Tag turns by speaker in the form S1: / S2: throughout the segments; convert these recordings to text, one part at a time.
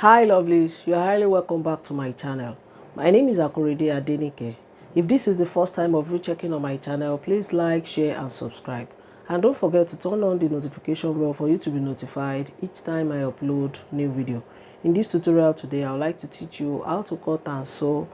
S1: Hi lovelies, you are highly welcome back to my channel. My name is Akorede Adenike. If this is the first time of you checking on my channel, please like, share and subscribe. And don't forget to turn on the notification bell for you to be notified each time I upload new video. In this tutorial today, I would like to teach you how to cut and sew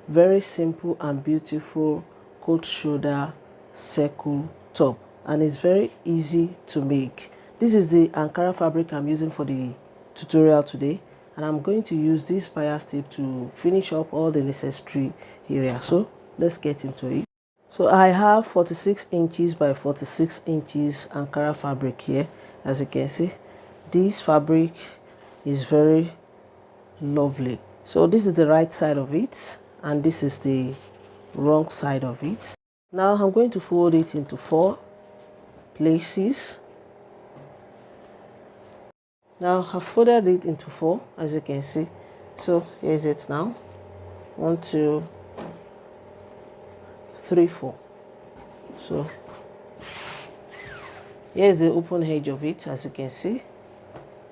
S1: very simple and beautiful coat shoulder circle top, and it's very easy to make. This is the Ankara fabric I'm using for the tutorial today, and I'm going to use this bias tape to finish up all the necessary areas. So let's get into it. So I have 46 inches by 46 inches Ankara fabric here. As you can see, this fabric is very lovely. So this is the right side of it and this is the wrong side of it. Now I'm going to fold it into 4 places. Now I've folded it into 4, as you can see. So here's it now. 1, 2, 3, 4. So here's the open edge of it, as you can see.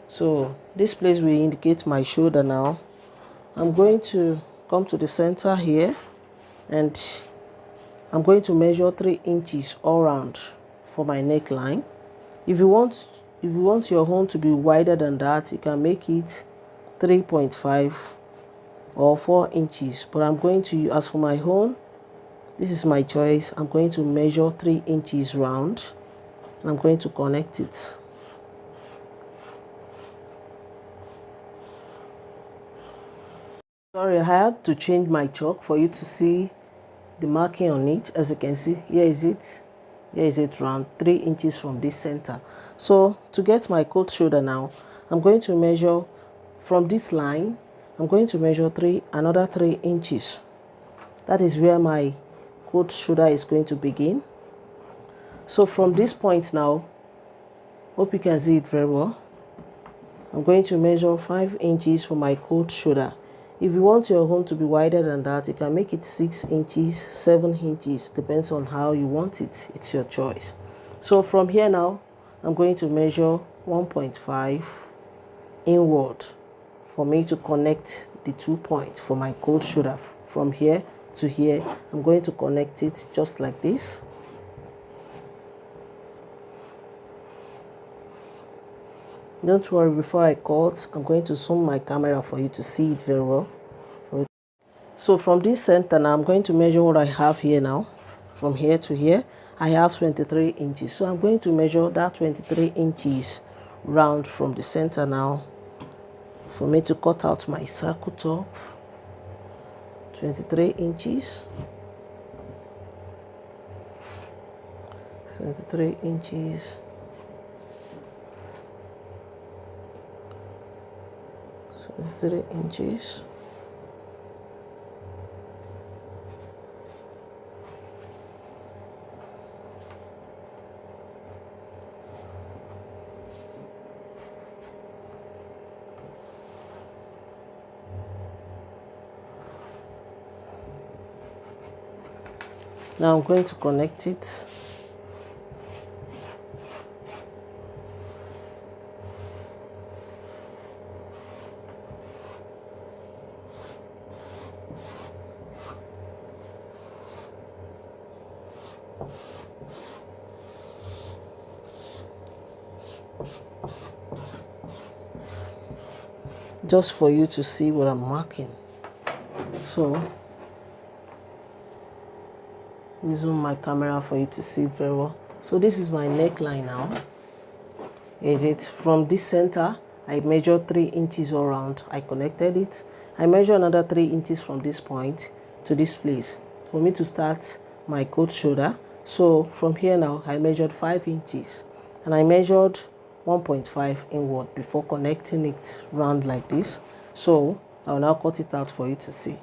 S1: So this place will indicate my shoulder now. I'm going to come to the center here and I'm going to measure 3 inches all around for my neckline. If you want your hone to be wider than that, you can make it 3.5 or 4 inches. But I'm going to, as for my hone, this is my choice. I'm going to measure 3 inches round and I'm going to connect it. Sorry, I had to change my chalk for you to see the marking on it. As you can see, here is it round 3 inches from this center. So to get my coat shoulder now, I'm going to measure from this line. I'm going to measure another 3 inches. That is where my coat shoulder is going to begin. So from this point now, hope you can see it very well, I'm going to measure 5 inches for my coat shoulder. If you want your hone to be wider than that, you can make it 6 inches, 7 inches, depends on how you want it. It's your choice. So from here now, I'm going to measure 1.5 inward for me to connect the 2 points for my coat shoulder. From here to here, I'm going to connect it just like this. Don't worry, before I cut, I'm going to zoom my camera for you to see it very well. So from this center now, I'm going to measure what I have here now. From here to here, I have 23 inches. So I'm going to measure that 23 inches round from the center now for me to cut out my circle top. 23 inches. 23 inches. 23 inches. Now I'm going to connect it. Just for you to see what I'm marking. So zoom my camera for you to see it very well. So this is my neckline now. Is it from this center? I measured 3 inches all around. I connected it. I measure another 3 inches from this point to this place for me to start my coat shoulder. So from here now, I measured 5 inches and I measured 1.5 inward before connecting it round like this. So I will now cut it out for you to see.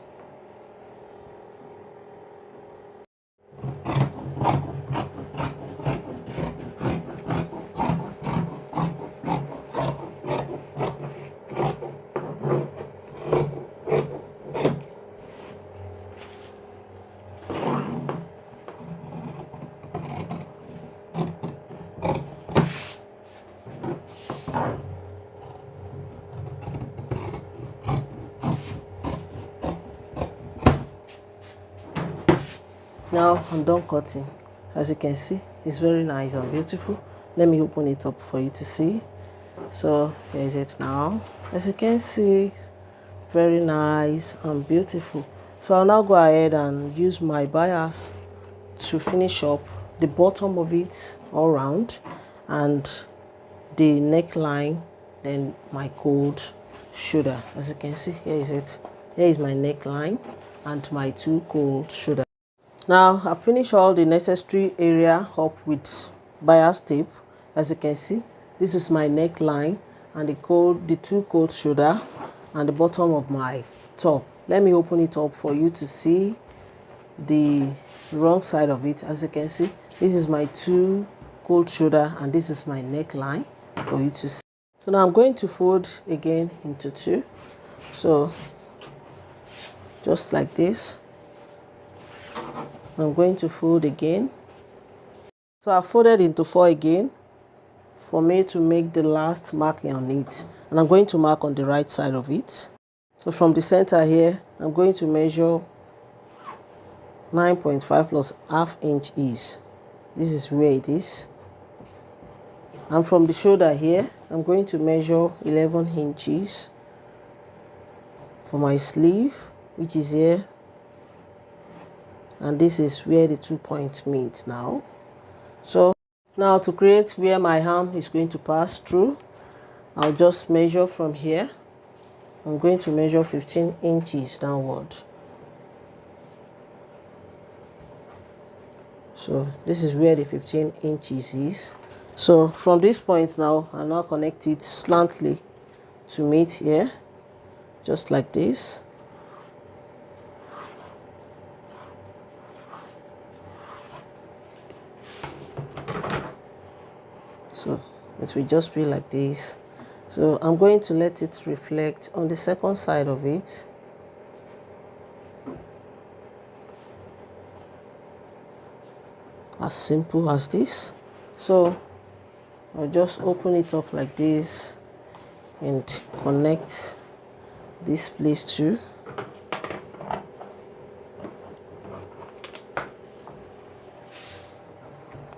S1: Now I'm done cutting. As you can see, it's very nice and beautiful. Let me open it up for you to see. So here is it now. As you can see, very nice and beautiful. So I'll now go ahead and use my bias to finish up the bottom of it all round and the neckline, then my cold shoulder. As you can see, here is it. Here is my neckline and my two cold shoulder. Now I've finished all the necessary area up with bias tape. As you can see, this is my neckline and the two cold shoulder and the bottom of my top. Let me open it up for you to see the wrong side of it. As you can see, this is my two cold shoulder and this is my neckline for you to see. So now I'm going to fold again into two. So just like this. I'm going to fold again. So I folded into four again for me to make the last marking on it, and I'm going to mark on the right side of it. So from the center here, I'm going to measure 9.5 plus ½ inch is. This is where it is. And from the shoulder here, I'm going to measure 11 inches for my sleeve, which is here. And this is where the 2 points meet now. So now to create where my arm is going to pass through, I'll just measure from here. I'm going to measure 15 inches downward. So this is where the 15 inches is. So from this point now, I'll now connect it slantly to meet here, just like this. So it will just be like this. So I'm going to let it reflect on the second side of it. As simple as this. So I'll just open it up like this and connect this place too.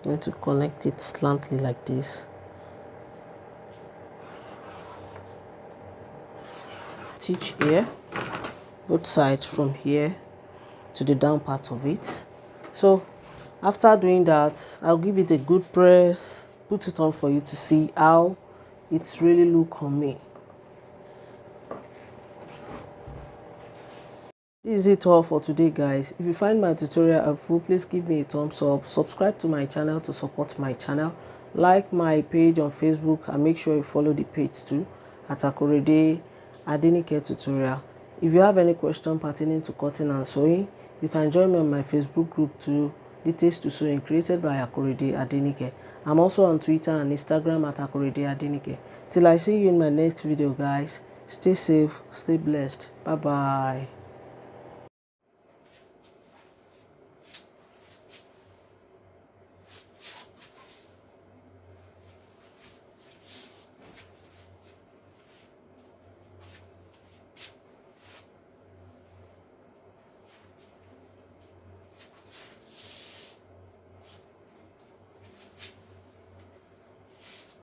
S1: I'm going to connect it slantly like this. Stitch here, both sides from here to the down part of it. So after doing that, I'll give it a good press, put it on for you to see how it's really look on me. This is it all for today, guys. If you find my tutorial helpful, please give me a thumbs up, subscribe to my channel to support my channel, like my page on Facebook, and make sure you follow the page too at Akorede Adenike Tutorial. If you have any question pertaining to cutting and sewing, you can join me on my Facebook group too, Details to Sewing, created by Akorede Adenike. I'm also on Twitter and Instagram at Akorede Adenike. Till I see you in my next video, guys, stay safe, stay blessed. Bye bye.